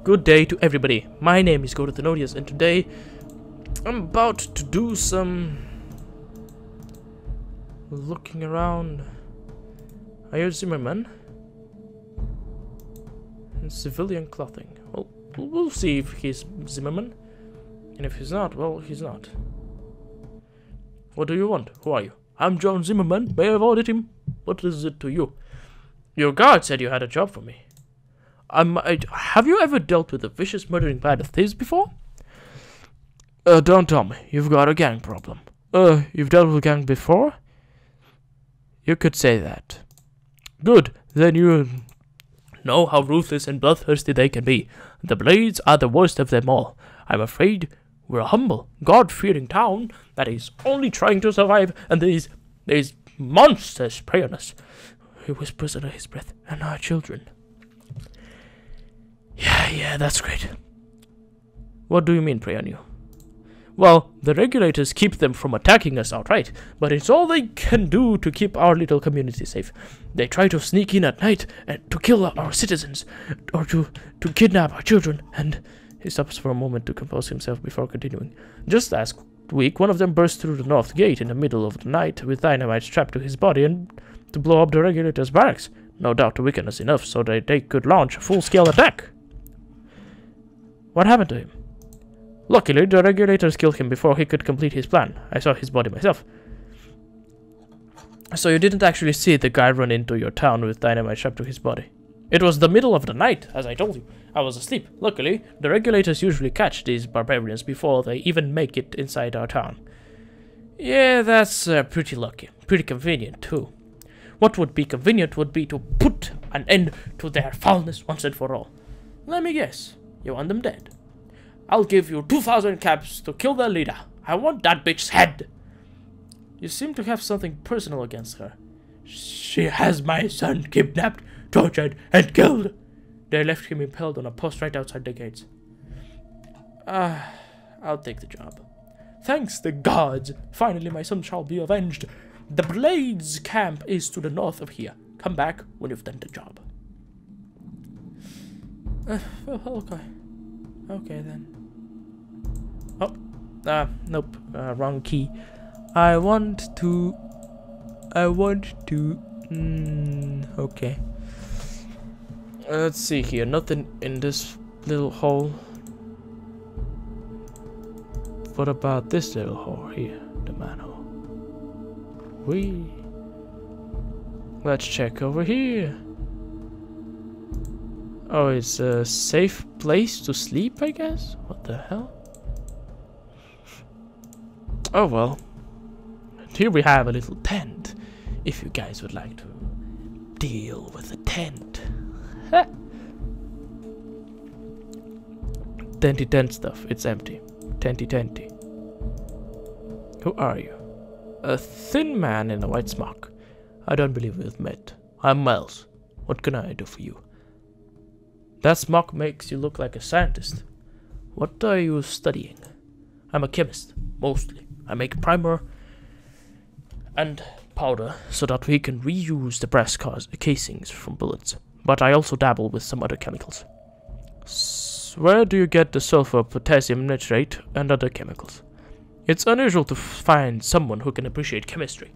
Good day to everybody. My name is Gordoth Enodious, and today I'm about to do some looking around. Are you Zimmerman? In civilian clothing. Well, we'll see if he's Zimmerman. And if he's not, well, he's not. What do you want? Who are you? I'm John Zimmerman. May I have ordered him? What is it to you? Your guard said you had a job for me. Have you ever dealt with a vicious murdering band of thieves before? Don't tell me. You've got a gang problem. You've dealt with a gang before? You could say that. Good. Then you know how ruthless and bloodthirsty they can be. The Blades are the worst of them all. I'm afraid we're a humble, God-fearing town that is only trying to survive, and these monsters prey on us. He whispers under his breath, and our children. Yeah, that's great. What do you mean, prey on you? Well, the regulators keep them from attacking us outright, but it's all they can do to keep our little community safe. They try to sneak in at night and to kill our citizens, or to kidnap our children, and he stops for a moment to compose himself before continuing. Just last week, one of them burst through the north gate in the middle of the night with dynamite strapped to his body and to blow up the regulators' barracks. No doubt to weaken us enough so that they could launch a full-scale attack. What happened to him? Luckily, the regulators killed him before he could complete his plan. I saw his body myself. So you didn't actually see the guy run into your town with dynamite strapped to his body? It was the middle of the night, as I told you. I was asleep. Luckily, the regulators usually catch these barbarians before they even make it inside our town. Yeah, that's pretty lucky. Pretty convenient, too. What would be convenient would be to put an end to their foulness once and for all. Let me guess. You want them dead. I'll give you 2,000 caps to kill their leader. I want that bitch's head. You seem to have something personal against her. She has my son kidnapped, tortured, and killed. They left him impaled on a post right outside the gates. I'll take the job. Thanks the gods. Finally my son shall be avenged. The Blades camp is to the north of here. Come back when you've done the job. Okay. Okay then. Oh, nope, wrong key. I want to, okay. Let's see here, nothing in this little hole. What about this little hole here, the manhole? Let's check over here. Oh, it's a safe place to sleep, I guess? What the hell? Oh well. Here we have a little tent, if you guys would like to deal with a tent. Tenty tent stuff, it's empty. Tenty. Who are you? A thin man in a white smock. I don't believe we've met. I'm Miles. What can I do for you? That smock makes you look like a scientist. What are you studying? I'm a chemist, mostly. I make primer and powder so that we can reuse the brass casings from bullets. But I also dabble with some other chemicals. Where do you get the sulfur, potassium nitrate, and other chemicals? It's unusual to find someone who can appreciate chemistry.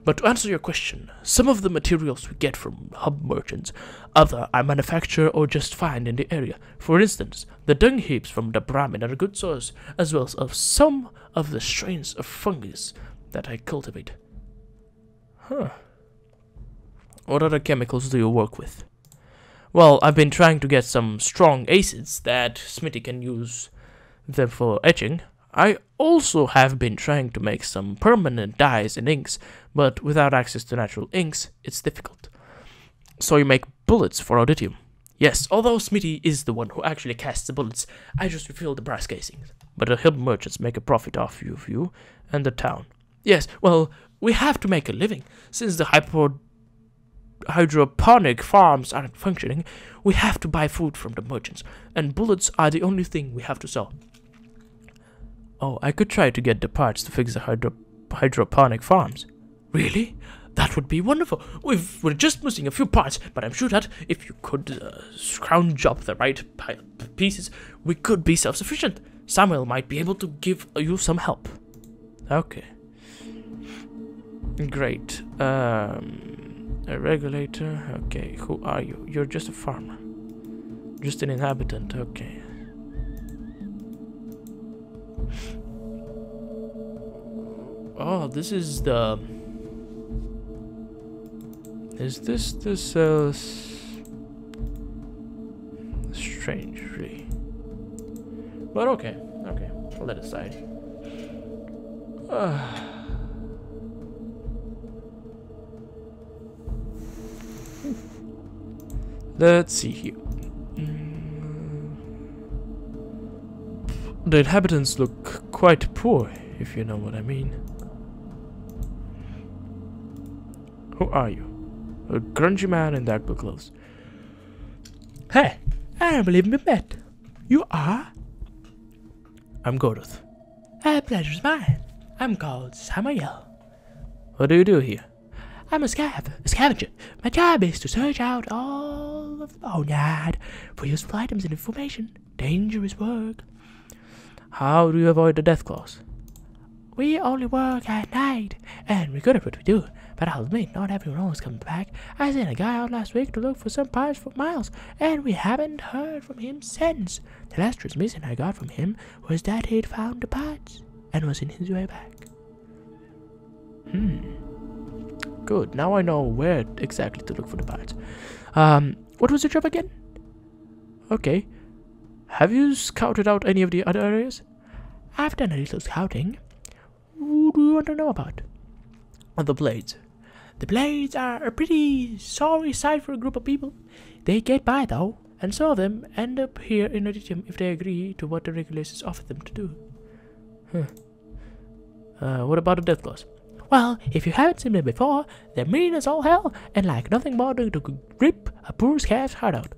But to answer your question, some of the materials we get from hub merchants, other I manufacture or just find in the area. For instance, the dung heaps from the Brahmin are a good source, as well as of some of the strains of fungus that I cultivate. Huh. What other chemicals do you work with? Well, I've been trying to get some strong acids that Smithy can use them for etching. I also have been trying to make some permanent dyes and inks, but without access to natural inks, it's difficult. So you make bullets for Audidium? Yes, although Smithy is the one who actually casts the bullets, I just refill the brass casings. But the hub merchants make a profit off you and the town. Yes, well, we have to make a living. Since the hydroponic farms aren't functioning, we have to buy food from the merchants, and bullets are the only thing we have to sell. Oh, I could try to get the parts to fix the hydroponic farms. Really? That would be wonderful. We're just missing a few parts, but I'm sure that if you could scrounge up the right pieces, we could be self-sufficient. Samuel might be able to give you some help. Okay. Great. A regulator. Okay, who are you? You're just a farmer. Just an inhabitant. Okay. Oh, this is the... Is this strange, really? But okay, I'll let it aside. Let's see here. The inhabitants look quite poor, if you know what I mean. Who are you? A grungy man in dark blue clothes. Hey, I don't believe we met. You are? I'm Gordoth. Pleasure's mine. I'm called Samuel. What do you do here? I'm a scavenger. My job is to search out all of the boneyard for useful items and information. Dangerous work. How do you avoid the death clause? We only work at night, and we're good at what we do. But I'll admit, not everyone always comes back. I sent a guy out last week to look for some parts for miles, and we haven't heard from him since. The last transmission I got from him was that he'd found the parts and was in his way back. Good. Now I know where exactly to look for the parts. What was your job again? Okay. Have you scouted out any of the other areas? I've done a little scouting. Who do you want to know about? The Blades. The Blades are a pretty sorry sight for a group of people. They get by though, and some of them end up here in Enodious if they agree to what the regulations offer them to do. What about the death clause? Well, if you haven't seen them before, they're mean as all hell and like nothing more than to rip a poor scav's heart out.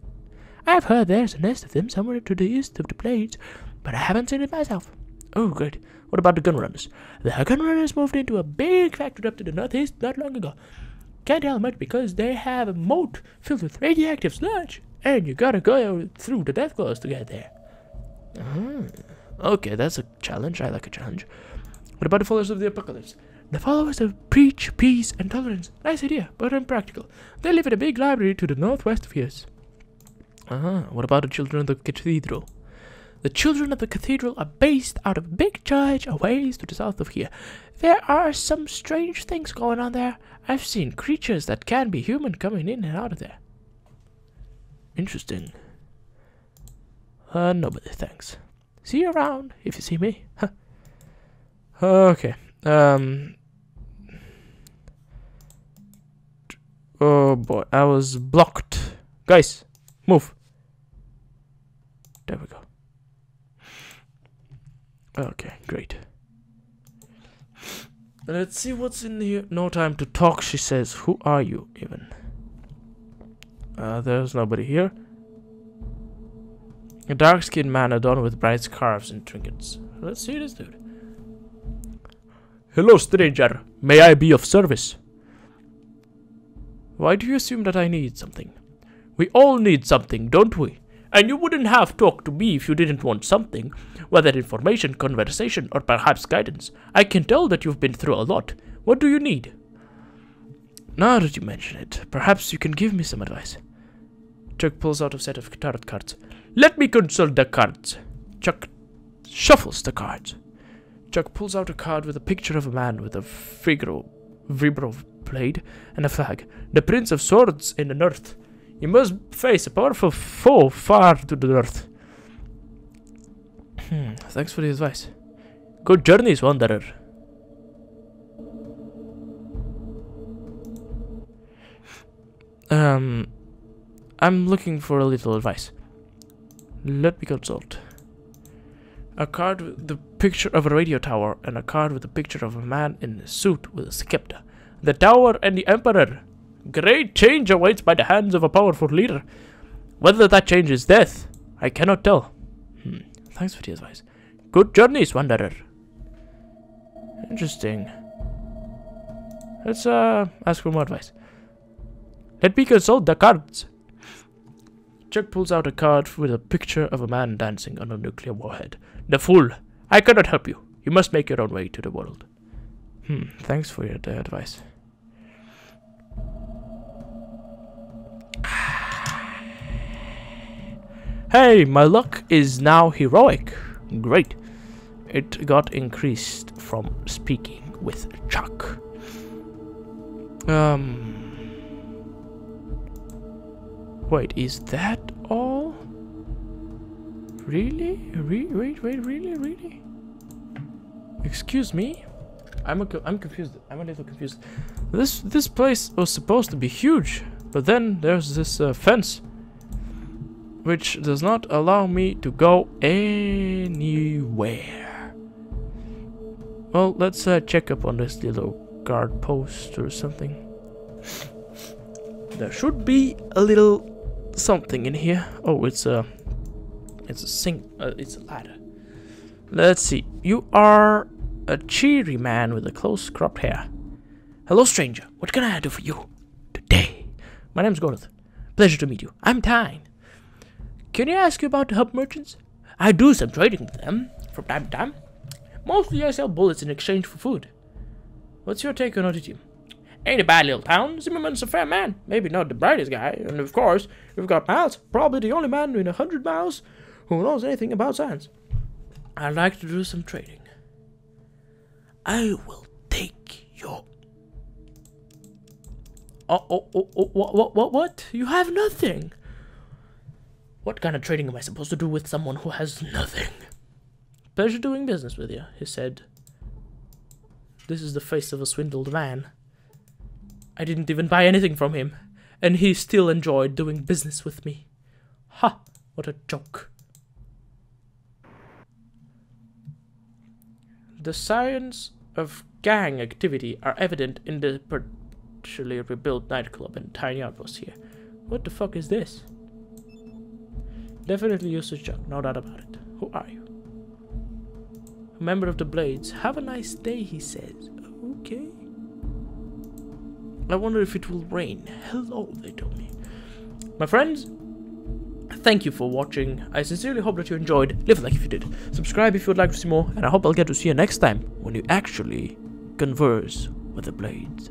I've heard there's a nest of them somewhere to the east of the Blades, but I haven't seen it myself. Oh, good. What about the gunrunners? The gunrunners moved into a big factory up to the northeast not long ago. Can't tell much because they have a moat filled with radioactive sludge, and you gotta go through the death clause to get there. Okay, that's a challenge. I like a challenge. What about the followers of the apocalypse? The followers of preach peace and tolerance. Nice idea, but impractical. They live in a big library to the northwest of here. What about the children of the cathedral? The children of the cathedral are based out of a big church a ways to the south of here. There are some strange things going on there. I've seen creatures that can be human coming in and out of there. Interesting. Nobody, thanks. See you around if you see me. Okay. Oh boy, I was blocked. Guys, move. There we go. Okay, great. Let's see what's in here. No time to talk, she says. Who are you, even? There's nobody here. A dark-skinned man adorned with bright scarves and trinkets. Let's see this dude. Hello, stranger. May I be of service? Why do you assume that I need something? We all need something, don't we? And you wouldn't have talked to me if you didn't want something, whether information, conversation, or perhaps guidance. I can tell that you've been through a lot. What do you need? Now that you mention it, perhaps you can give me some advice. Chuck pulls out a set of tarot cards. Let me consult the cards. Chuck shuffles the cards. Chuck pulls out a card with a picture of a man with a vibro blade and a flag. The Prince of Swords in the north. You must face a powerful foe far to the north. Thanks for the advice. Good journeys, wanderer. I'm looking for a little advice. Let me consult. A card with the picture of a radio tower and a card with a picture of a man in a suit with a scepter. The tower and the emperor. Great change awaits by the hands of a powerful leader. Whether that change is death, I cannot tell. Thanks for the advice. Good journeys, wanderer. Interesting. Let's ask for more advice. Let me consult the cards. Chuck pulls out a card with a picture of a man dancing on a nuclear warhead. The fool! I cannot help you. You must make your own way to the world. Thanks for your advice. Hey, my luck is now heroic. Great. It got increased from speaking with Chuck. Wait, is that all? Really? Wait, really? Excuse me? I'm confused. I'm a little confused. This place was supposed to be huge, but then there's this fence, which does not allow me to go anywhere. Well, let's check up on this little guard post or something. There should be a little something in here. Oh, it's a ladder. Let's see. You are a cheery man with a close cropped hair. Hello, stranger. What can I do for you today? My name's Gordoth. Pleasure to meet you. I'm Tyne. Can I ask you about the hub merchants? I do some trading with them from time to time. Mostly I sell bullets in exchange for food. What's your take on Enodious? Ain't a bad little town. Zimmerman's a fair man. Maybe not the brightest guy. And of course, we've got Miles, probably the only man in 100 miles who knows anything about science. I'd like to do some trading. I will take your... What? You have nothing. What kind of trading am I supposed to do with someone who has nothing? Pleasure doing business with you, he said. This is the face of a swindled man. I didn't even buy anything from him, and he still enjoyed doing business with me. Ha! What a joke. The signs of gang activity are evident in the partially rebuilt nightclub and tiny outpost here. What the fuck is this? Definitely used Chuck, no doubt about it. Who are you? A member of the Blades. Have a nice day, he says. Okay. I wonder if it will rain. Hello, they told me. My friends, thank you for watching. I sincerely hope that you enjoyed. Leave a like if you did. Subscribe if you would like to see more. And I hope I'll get to see you next time when you actually converse with the Blades.